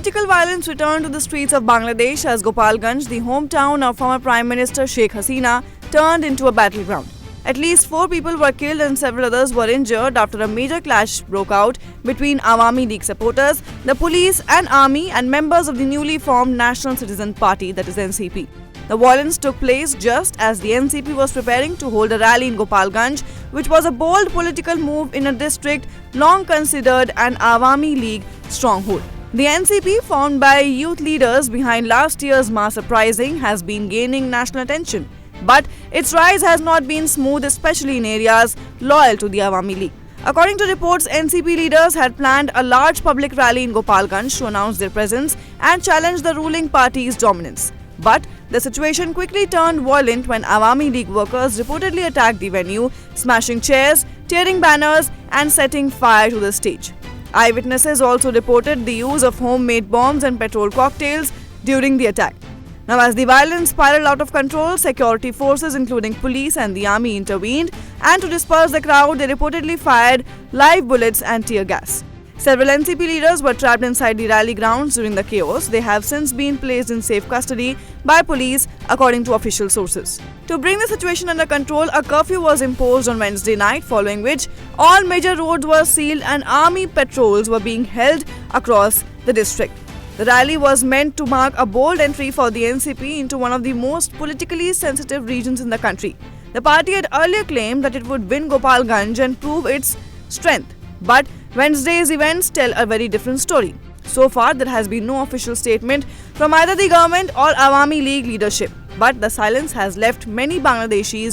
Political violence returned to the streets of Bangladesh as Gopalganj, the hometown of former Prime Minister Sheikh Hasina, turned into a battleground. At least 4 people were killed and several others were injured after a major clash broke out between Awami League supporters, the police and army, and members of the newly formed National Citizen Party, that is NCP. The violence took place just as the NCP was preparing to hold a rally in Gopalganj, which was a bold political move in a district long considered an Awami League stronghold. The NCP, formed by youth leaders behind last year's mass uprising, has been gaining national attention. But its rise has not been smooth, especially in areas loyal to the Awami League. According to reports, NCP leaders had planned a large public rally in Gopalganj to announce their presence and challenge the ruling party's dominance. But the situation quickly turned violent when Awami League workers reportedly attacked the venue, smashing chairs, tearing banners, and setting fire to the stage. Eyewitnesses also reported the use of homemade bombs and petrol cocktails during the attack. Now, as the violence spiraled out of control, security forces including police and the army intervened, and to disperse the crowd, they reportedly fired live bullets and tear gas. Several NCP leaders were trapped inside the rally grounds during the chaos. They have since been placed in safe custody by police, according to official sources. To bring the situation under control, a curfew was imposed on Wednesday night, following which all major roads were sealed and army patrols were being held across the district. The rally was meant to mark a bold entry for the NCP into one of the most politically sensitive regions in the country. The party had earlier claimed that it would win Gopalganj and prove its strength. But Wednesday's events tell a very different story. So far, there has been no official statement from either the government or Awami League leadership. But the silence has left many Bangladeshis